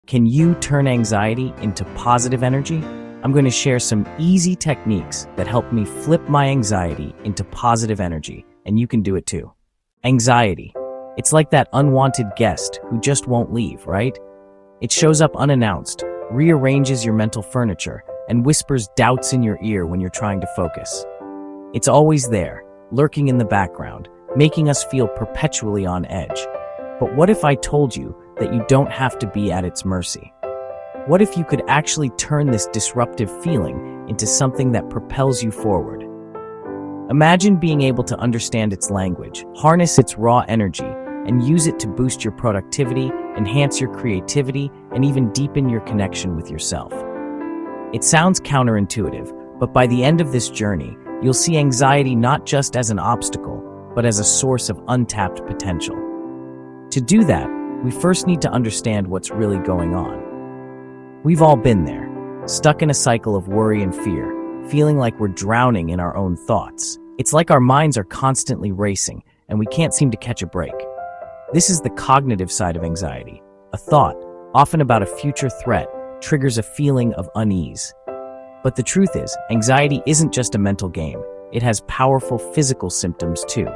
Can you turn anxiety into positive energy? I'm going to share some easy techniques that help me flip my anxiety into positive energy, and you can do it too. Anxiety. It's like that unwanted guest who just won't leave, right? It shows up unannounced, rearranges your mental furniture, and whispers doubts in your ear when you're trying to focus. It's always there, lurking in the background, making us feel perpetually on edge. But what if I told you that you don't have to be at its mercy? What if you could actually turn this disruptive feeling into something that propels you forward? Imagine being able to understand its language, harness its raw energy, and use it to boost your productivity, enhance your creativity, and even deepen your connection with yourself. It sounds counterintuitive, but by the end of this journey, you'll see anxiety not just as an obstacle, but as a source of untapped potential. To do that, we first need to understand what's really going on. We've all been there, stuck in a cycle of worry and fear, feeling like we're drowning in our own thoughts. It's like our minds are constantly racing, and we can't seem to catch a break. This is the cognitive side of anxiety. A thought, often about a future threat, triggers a feeling of unease. But the truth is, anxiety isn't just a mental game. It has powerful physical symptoms too.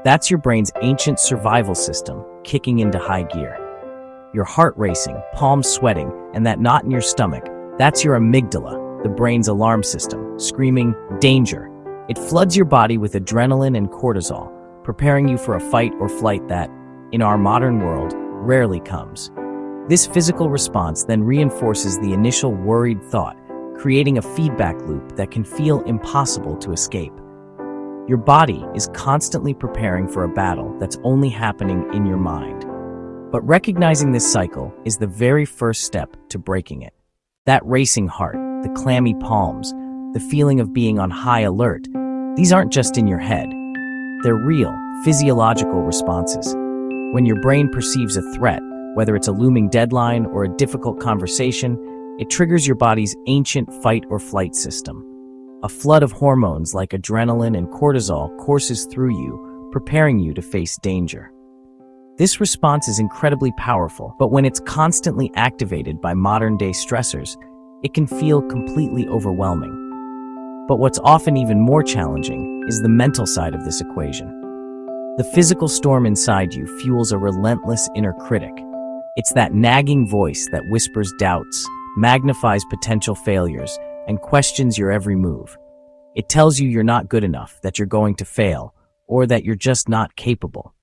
That's your brain's ancient survival system kicking into high gear. Your heart racing, palms sweating, and that knot in your stomach, that's your amygdala, the brain's alarm system, screaming, danger. It floods your body with adrenaline and cortisol, preparing you for a fight or flight that, in our modern world, rarely comes. This physical response then reinforces the initial worried thought, creating a feedback loop that can feel impossible to escape. Your body is constantly preparing for a battle that's only happening in your mind. But recognizing this cycle is the very first step to breaking it. That racing heart, the clammy palms, the feeling of being on high alert, these aren't just in your head. They're real, physiological responses. When your brain perceives a threat, whether it's a looming deadline or a difficult conversation, it triggers your body's ancient fight or flight system. A flood of hormones like adrenaline and cortisol courses through you, preparing you to face danger. This response is incredibly powerful, but when it's constantly activated by modern-day stressors, it can feel completely overwhelming. But what's often even more challenging is the mental side of this equation. The physical storm inside you fuels a relentless inner critic. It's that nagging voice that whispers doubts, magnifies potential failures, and questions your every move. It tells you you're not good enough, that you're going to fail, or that you're just not capable.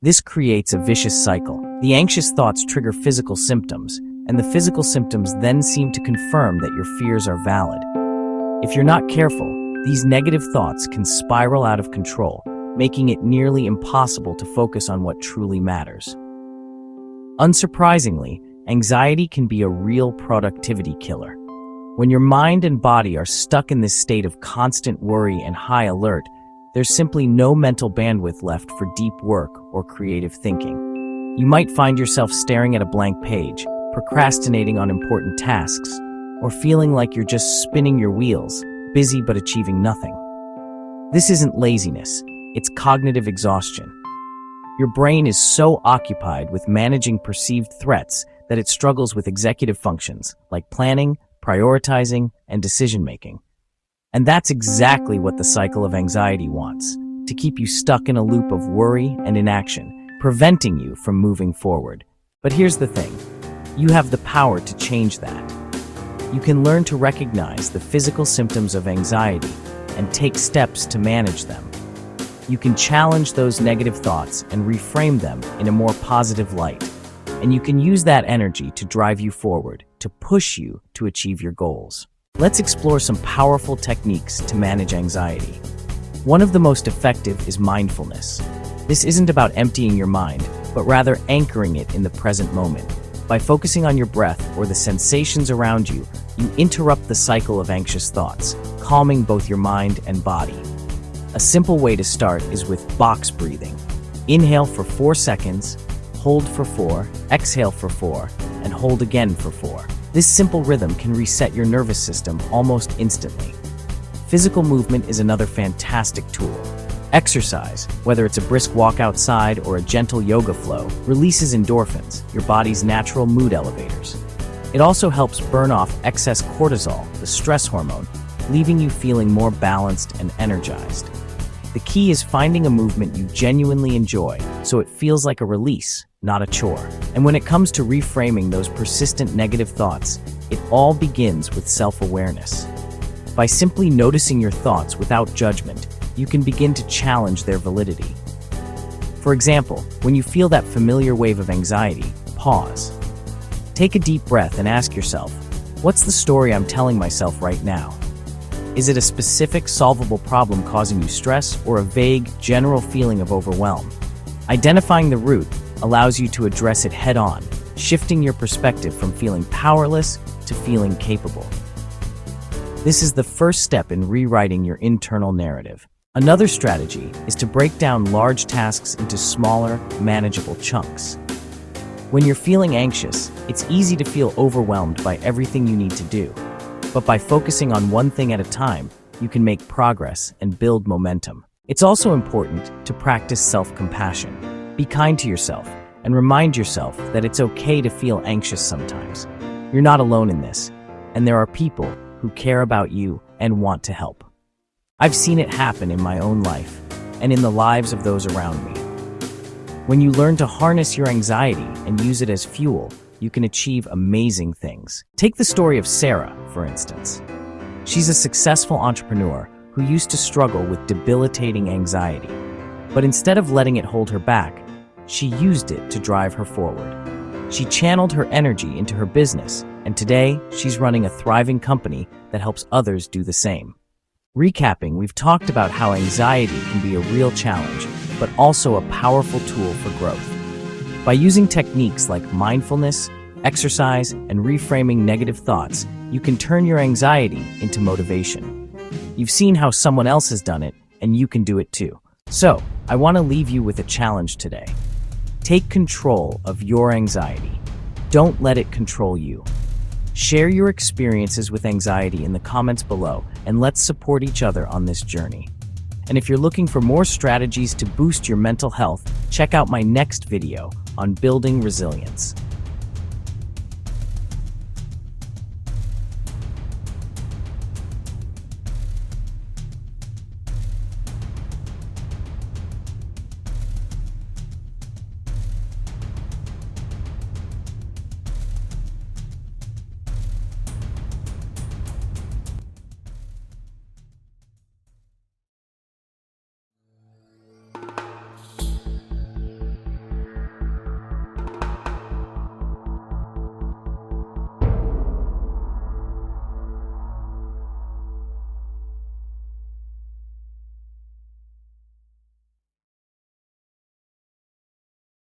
This creates a vicious cycle. The anxious thoughts trigger physical symptoms, and the physical symptoms then seem to confirm that your fears are valid. If you're not careful, these negative thoughts can spiral out of control, making it nearly impossible to focus on what truly matters. Unsurprisingly, anxiety can be a real productivity killer. When your mind and body are stuck in this state of constant worry and high alert, there's simply no mental bandwidth left for deep work or creative thinking. You might find yourself staring at a blank page, procrastinating on important tasks, or feeling like you're just spinning your wheels, busy but achieving nothing. This isn't laziness, it's cognitive exhaustion. Your brain is so occupied with managing perceived threats that it struggles with executive functions like planning, prioritizing, and decision-making. And that's exactly what the cycle of anxiety wants, to keep you stuck in a loop of worry and inaction, preventing you from moving forward. But here's the thing, you have the power to change that. You can learn to recognize the physical symptoms of anxiety and take steps to manage them. You can challenge those negative thoughts and reframe them in a more positive light. And you can use that energy to drive you forward, to push you to achieve your goals. Let's explore some powerful techniques to manage anxiety. One of the most effective is mindfulness. This isn't about emptying your mind, but rather anchoring it in the present moment. By focusing on your breath or the sensations around you, you interrupt the cycle of anxious thoughts, calming both your mind and body. A simple way to start is with box breathing. Inhale for 4 seconds, hold for 4, exhale for 4, and hold again for 4. This simple rhythm can reset your nervous system almost instantly. Physical movement is another fantastic tool. Exercise, whether it's a brisk walk outside or a gentle yoga flow, releases endorphins, your body's natural mood elevators. It also helps burn off excess cortisol, the stress hormone, leaving you feeling more balanced and energized. The key is finding a movement you genuinely enjoy, so it feels like a release, not a chore. And when it comes to reframing those persistent negative thoughts, it all begins with self-awareness. By simply noticing your thoughts without judgment, you can begin to challenge their validity. For example, when you feel that familiar wave of anxiety, pause. Take a deep breath and ask yourself, what's the story I'm telling myself right now? Is it a specific, solvable problem causing you stress, or a vague, general feeling of overwhelm? Identifying the root allows you to address it head-on, shifting your perspective from feeling powerless to feeling capable. This is the first step in rewriting your internal narrative. Another strategy is to break down large tasks into smaller, manageable chunks. When you're feeling anxious, it's easy to feel overwhelmed by everything you need to do. But by focusing on one thing at a time, you can make progress and build momentum. It's also important to practice self-compassion. Be kind to yourself and remind yourself that it's okay to feel anxious sometimes. You're not alone in this, and there are people who care about you and want to help. I've seen it happen in my own life and in the lives of those around me. When you learn to harness your anxiety and use it as fuel, you can achieve amazing things. Take the story of Sarah, for instance. She's a successful entrepreneur who used to struggle with debilitating anxiety. But instead of letting it hold her back, she used it to drive her forward. She channeled her energy into her business, and today she's running a thriving company that helps others do the same. Recapping, we've talked about how anxiety can be a real challenge, but also a powerful tool for growth. By using techniques like mindfulness, exercise, and reframing negative thoughts, you can turn your anxiety into motivation. You've seen how someone else has done it, and you can do it too. So, I want to leave you with a challenge today. Take control of your anxiety. Don't let it control you. Share your experiences with anxiety in the comments below, and let's support each other on this journey. And if you're looking for more strategies to boost your mental health, check out my next video on building resilience.